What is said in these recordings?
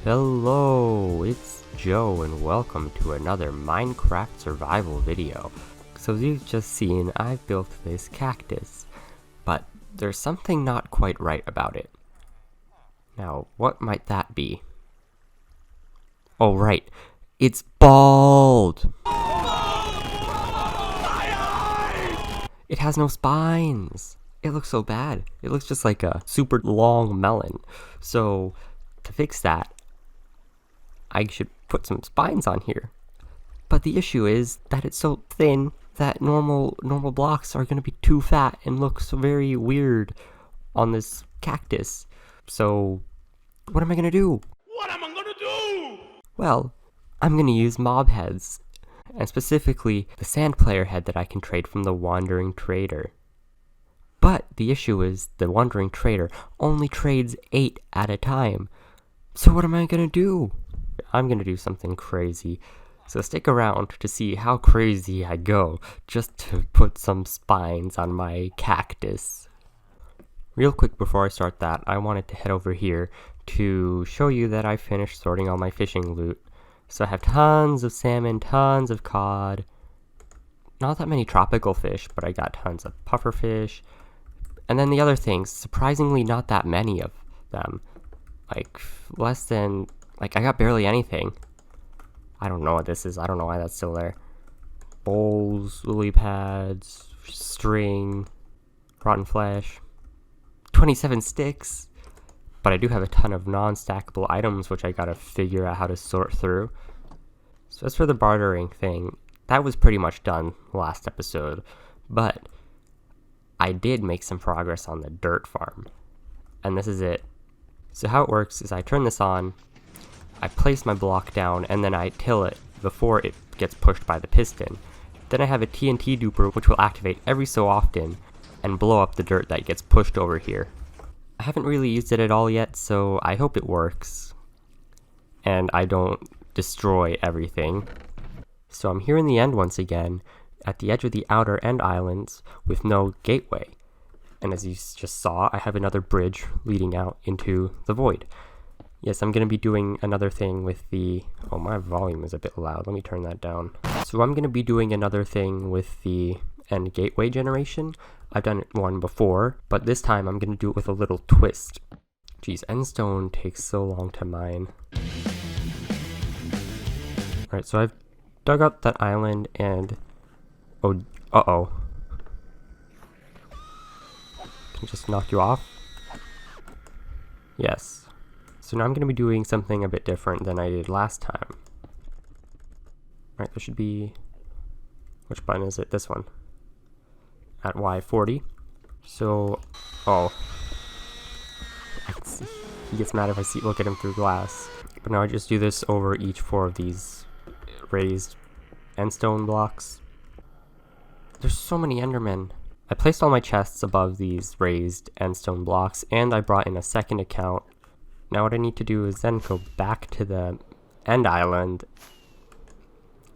Hello, it's Joe and welcome to another Minecraft survival video. So as you've just seen, I've built this cactus, but there's something not quite right about it. Now, what might that be? Oh right, it's bald! It has no spines! It looks so bad. It looks just like a super long melon. So, to fix that, I should put some spines on here. But the issue is that it's so thin that normal blocks are going to be too fat and look so very weird on this cactus. So, what am I going to do? What am I gonna do? Well, I'm going to use mob heads, and specifically the sand player head that I can trade from the wandering trader. But the issue is the wandering trader only trades 8 at a time. So what am I going to do? I'm going to do something crazy. So stick around to see how crazy I go just to put some spines on my cactus. Real quick before I start that, I wanted to head over here to show you that I finished sorting all my fishing loot. So I have tons of salmon, tons of cod, not that many tropical fish, but I got tons of pufferfish. And then the other things, surprisingly not that many of them. Like, less than, I got barely anything. I don't know what this is, I don't know why that's still there. Bowls, lily pads, string, rotten flesh, 27 sticks. But I do have a ton of non-stackable items, which I gotta figure out how to sort through. So as for the bartering thing, that was pretty much done last episode. But I did make some progress on the dirt farm. And this is it. So how it works is I turn this on, I place my block down, and then I till it before it gets pushed by the piston. Then I have a TNT duper which will activate every so often and blow up the dirt that gets pushed over here. I haven't really used it at all yet, so I hope it works and I don't destroy everything. So I'm here in the end once again, at the edge of the outer end islands with no gateway. And as you just saw, I have another bridge leading out into the void. Yes, I'm going to be doing another thing with the... Oh, my volume is a bit loud. Let me turn that down. So I'm going to be doing another thing with the end gateway generation. I've done one before, but this time I'm going to do it with a little twist. Geez, endstone takes so long to mine. Alright, so I've dug up that island and... Oh, uh-oh. Can I just knock you off? Yes. So now I'm going to be doing something a bit different than I did last time. Alright, there should be... Which button is it? This one. At Y40. So... Oh. He gets mad if I look at him through glass. But now I just do this over each 4 of these raised endstone blocks. There's so many endermen. I placed all my chests above these raised endstone blocks, and I brought in a second account. Now what I need to do is then go back to the end island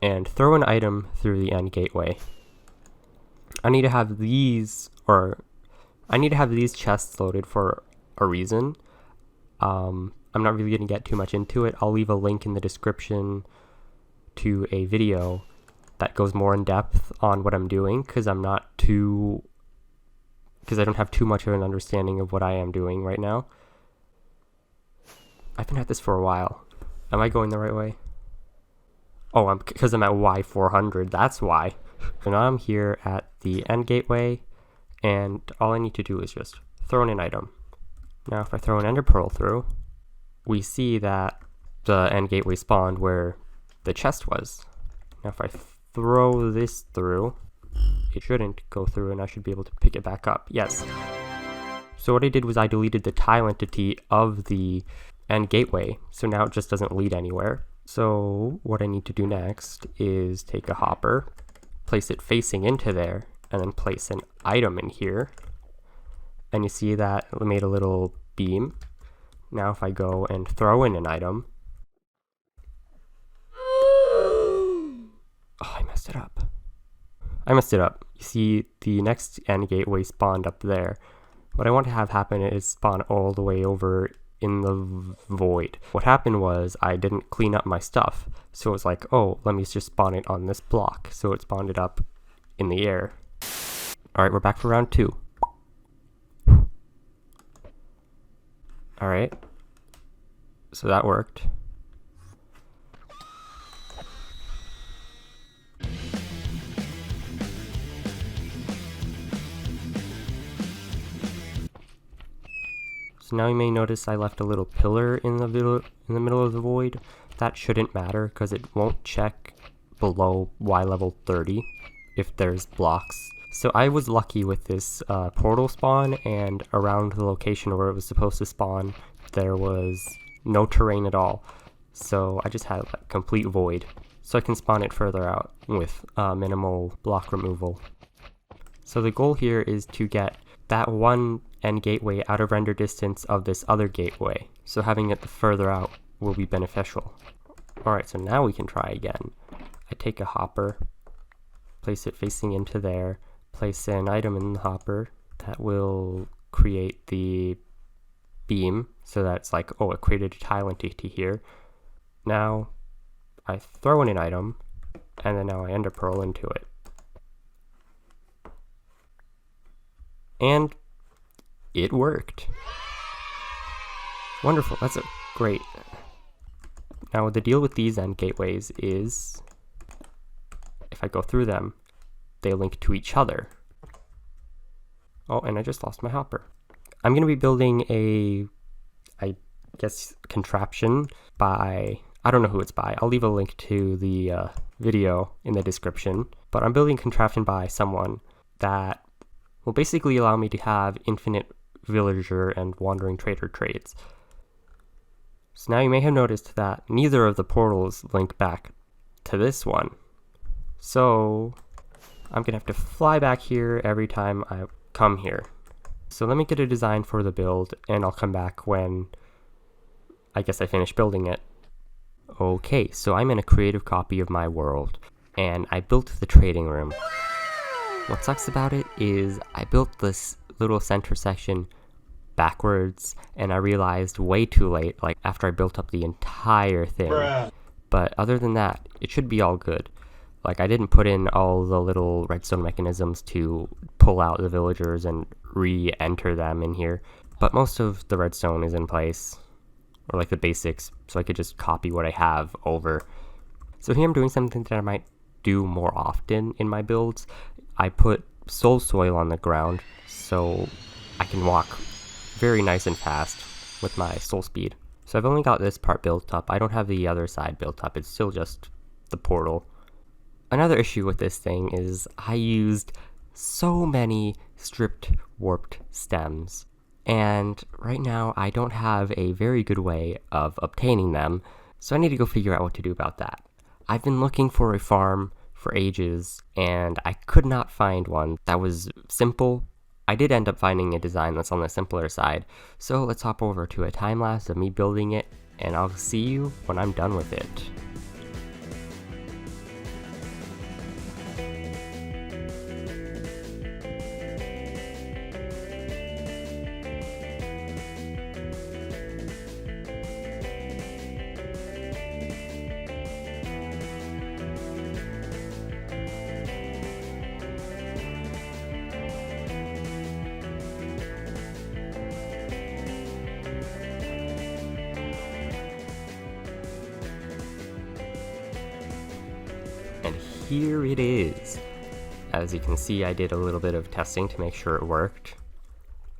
and throw an item through the end gateway. I need to have these chests loaded for a reason. I'm not really going to get too much into it. I'll leave a link in the description to a video that goes more in depth on what I'm doing, because I don't have too much of an understanding of what I am doing right now. I've been at this for a while. Am I going the right way? Oh, because I'm at Y400, that's why. So now I'm here at the end gateway, and all I need to do is just throw in an item. Now if I throw an ender pearl through, we see that the end gateway spawned where the chest was. Now if I throw this through, it shouldn't go through and I should be able to pick it back up. Yes. So what I did was I deleted the tile entity of the end gateway, so now it just doesn't lead anywhere. So what I need to do next is take a hopper, place it facing into there, and then place an item in here. And you see that it made a little beam. Now if I go and throw in an item... Oh, I messed it up. You see the next end gateway spawned up there. What I want to have happen is spawn all the way over in the void. What happened was I didn't clean up my stuff. So it was like, oh, let me just spawn it on this block. So it spawned it up in the air. Alright, we're back for round 2. Alright. So that worked. So now you may notice I left a little pillar in the middle of the void. That shouldn't matter because it won't check below Y level 30 if there's blocks. So I was lucky with this portal spawn, and around the location where it was supposed to spawn, there was no terrain at all. So I just had like complete void. So I can spawn it further out with minimal block removal. So the goal here is to get that one end gateway out of render distance of this other gateway. So having it further out will be beneficial. Alright, so now we can try again. I take a hopper, place it facing into there, place an item in the hopper that will create the beam, so that's like, oh, it created a tile entity here. Now I throw in an item, and then now I ender pearl into it. And it worked. Wonderful, that's great. Now the deal with these end gateways is, if I go through them, they link to each other. Oh, and I just lost my hopper. I'm going to be building a, I guess, contraption by, I don't know who it's by. I'll leave a link to the video in the description. But I'm building a contraption by someone that will basically allow me to have infinite villager and wandering trader trades. So now you may have noticed that neither of the portals link back to this one. So I'm gonna have to fly back here every time I come here. So let me get a design for the build, and I'll come back when I guess I finish building it. Okay, so I'm in a creative copy of my world, and I built the trading room. What sucks about it is I built this little center section backwards, and I realized way too late, like after I built up the entire thing. Bruh. But other than that, it should be all good. Like, I didn't put in all the little redstone mechanisms to pull out the villagers and re-enter them in here, but most of the redstone is in place, or like the basics, so I could just copy what I have over. So here I'm doing something that I might do more often in my builds. I put soul soil on the ground so I can walk very nice and fast with my soul speed. So I've only got this part built up. I don't have the other side built up. It's still just the portal. Another issue with this thing is I used so many stripped warped stems, and right now I don't have a very good way of obtaining them, so I need to go figure out what to do about that. I've been looking for a farm for ages, and I could not find one that was simple. I did end up finding a design that's on the simpler side, so let's hop over to a time lapse of me building it, and I'll see you when I'm done with it. And here it is. As you can see, I did a little bit of testing to make sure it worked.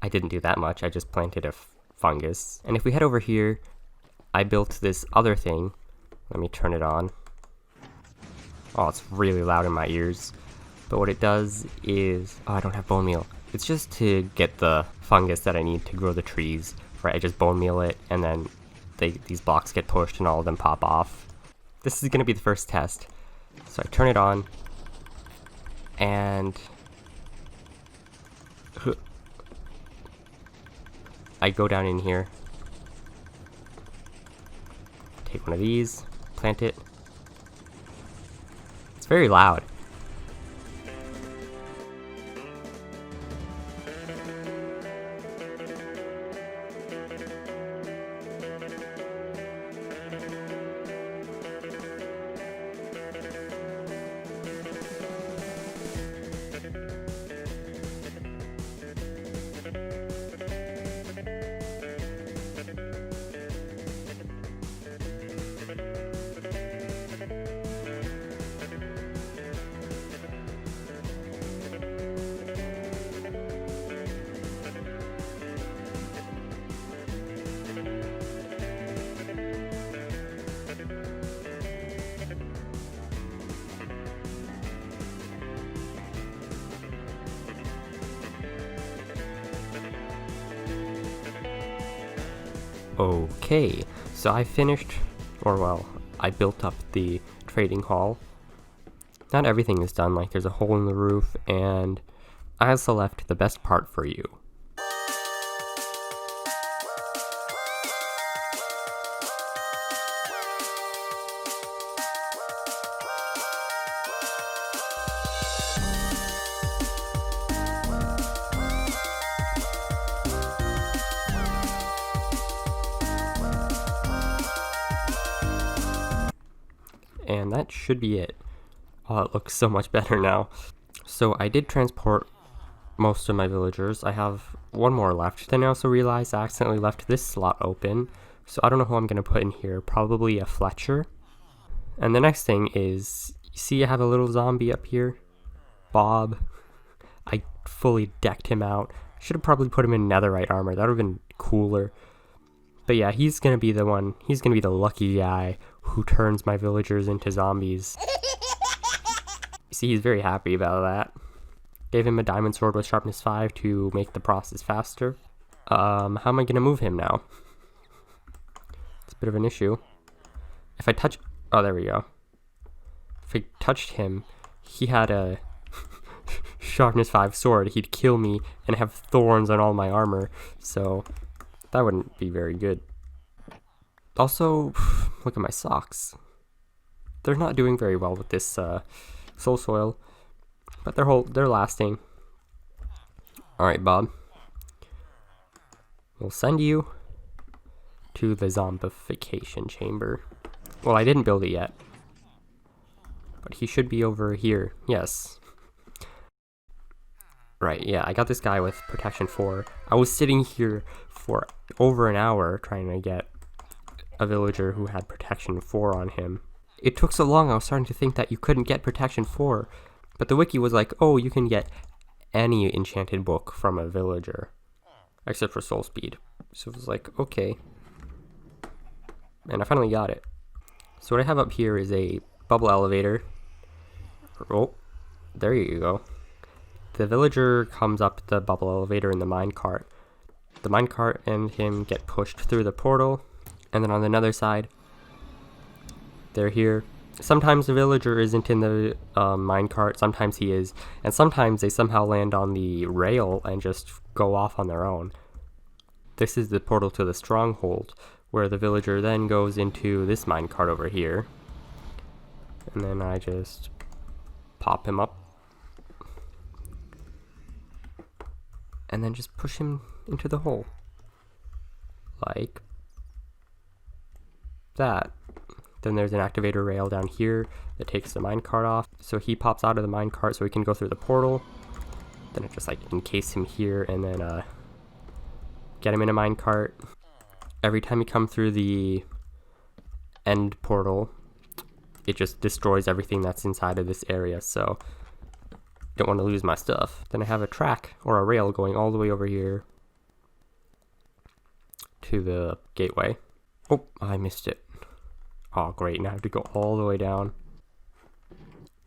I didn't do that much, I just planted a fungus. And if we head over here, I built this other thing. Let me turn it on. Oh, it's really loud in my ears. But what it does is, oh, I don't have bone meal. It's just to get the fungus that I need to grow the trees. Right, I just bone meal it, and then these blocks get pushed and all of them pop off. This is gonna be the first test. So I turn it on, and I go down in here, take one of these, plant it. It's very loud. Okay, so I finished, or well, I built up the trading hall. Not everything is done, like there's a hole in the roof, and I also left the best part for you. And that should be it. Oh, it looks so much better now. So I did transport most of my villagers. I have one more left. Then I also realized I accidentally left this slot open. So I don't know who I'm going to put in here. Probably a Fletcher. And the next thing is, you see I have a little zombie up here? Bob. I fully decked him out. Should have probably put him in netherite armor. That would have been cooler. But yeah, he's going to be the one. He's going to be the lucky guy who turns my villagers into zombies. See, he's very happy about that. Gave him a diamond sword with sharpness 5 to make the process faster. How am I going to move him now? It's a bit of an issue. If I touch... Oh, there we go. If I touched him, he had a sharpness 5 sword. He'd kill me and have thorns on all my armor. So that wouldn't be very good. Also, look at my socks. They're not doing very well with this soul soil, but they're lasting. All right, Bob. We'll send you to the zombification chamber. Well, I didn't build it yet, but he should be over here. Yes. Right, yeah, I got this guy with protection 4. I was sitting here for over an hour trying to get a villager who had protection 4 on him. It took so long, I was starting to think that you couldn't get protection 4, but the wiki was like, oh, you can get any enchanted book from a villager, except for soul speed. So it was like, okay. And I finally got it. So what I have up here is a bubble elevator. Oh, there you go. The villager comes up the bubble elevator in the minecart. The minecart and him get pushed through the portal. And then on another side, they're here. Sometimes the villager isn't in the minecart, sometimes he is. And sometimes they somehow land on the rail and just go off on their own. This is the portal to the stronghold, where the villager then goes into this minecart over here. And then I just pop him up. And then just push him into the hole. Like that. Then there's an activator rail down here that takes the minecart off. So he pops out of the minecart so he can go through the portal. Then it just like encase him here and then get him in a minecart. Every time you come through the end portal, it just destroys everything that's inside of this area. So don't want to lose my stuff. Then I have a track or a rail going all the way over here to the gateway. Oh, I missed it. Oh, great. Now I have to go all the way down.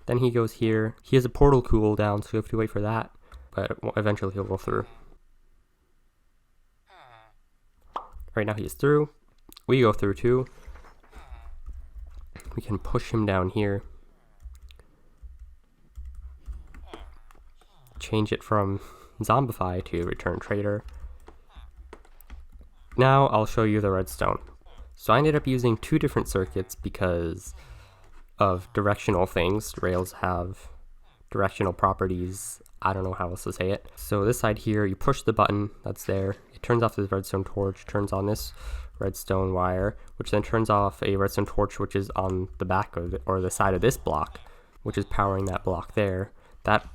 Then he goes here. He has a portal cooldown, so you have to wait for that. But eventually he'll go through. Right now he's through. We go through too. We can push him down here. Change it from zombify to return trader. Now I'll show you the redstone. So I ended up using 2 different circuits because of directional things. Rails have directional properties. I don't know how else to say it. So this side here, you push the button that's there. It turns off this redstone torch, turns on this redstone wire, which then turns off a redstone torch which is on the back of it, or the side of this block, which is powering that block there. That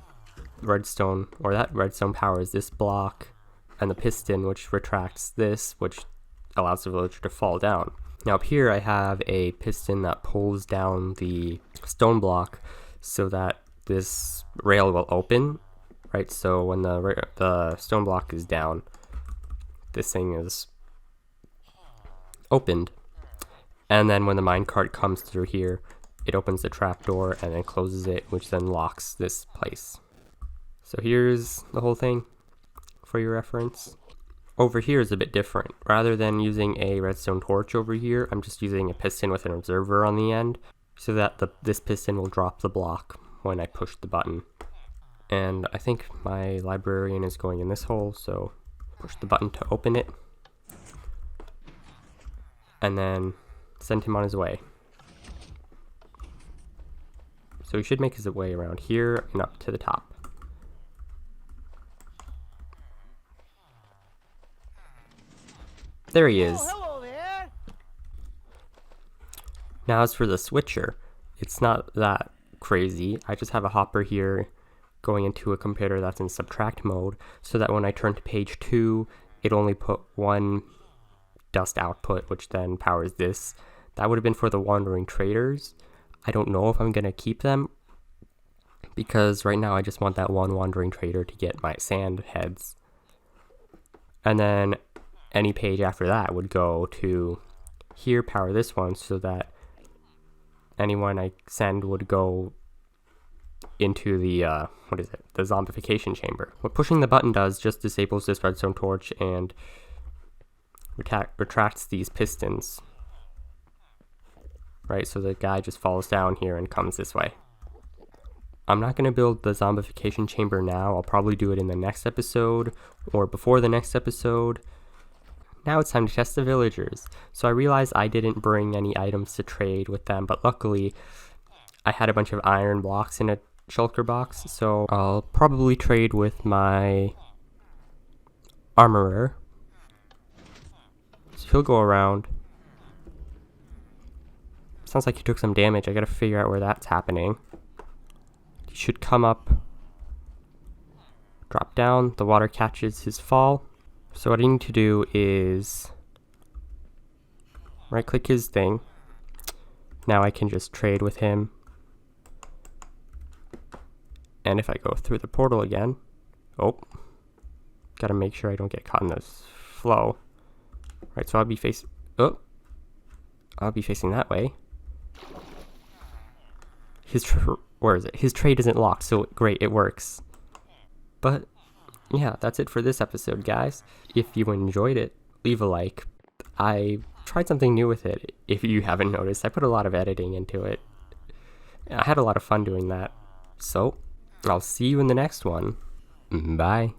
redstone powers this block, and the piston which retracts this, which allows the villager to fall down. Now up here I have a piston that pulls down the stone block so that this rail will open, right? So when the stone block is down, this thing is opened. And then when the minecart comes through here, it opens the trapdoor and then closes it, which then locks this place. So here's the whole thing for your reference. over here is a bit different. Rather than using a redstone torch over here, I'm just using a piston with an observer on the end so that this piston will drop the block when I push the button. And I think my librarian is going in this hole, so push the button to open it and then send him on his way. So he should make his way around here and up to the top. There he is. Oh, hello there. Now as for the switcher, it's not that crazy. I just have a hopper here going into a computer that's in subtract mode so that when I turn to page 2, it only put one dust output, which then powers this. That would have been for the wandering traders. I don't know if I'm going to keep them because right now I just want that one wandering trader to get my sand heads. And then any page after that would go to here, power this one, so that anyone I send would go into the, the zombification chamber. What pushing the button does just disables this redstone torch and retracts these pistons. Right, so the guy just falls down here and comes this way. I'm not going to build the zombification chamber now. I'll probably do it in the next episode or before the next episode. Now it's time to test the villagers. So I realized I didn't bring any items to trade with them, but luckily I had a bunch of iron blocks in a shulker box, so I'll probably trade with my armorer. So he'll go around. Sounds like he took some damage. I gotta figure out where that's happening. He should come up, drop down, the water catches his fall. So what I need to do is right click his thing. Now I can just trade with him. And if I go through the portal again, gotta make sure I don't get caught in this flow. Right, so I'll be facing that way. Where is it? His trade isn't locked, so great, it works. But yeah, that's it for this episode, guys. If you enjoyed it, leave a like. I tried something new with it. If you haven't noticed, I put a lot of editing into it. I had a lot of fun doing that. So, I'll see you in the next one. Bye.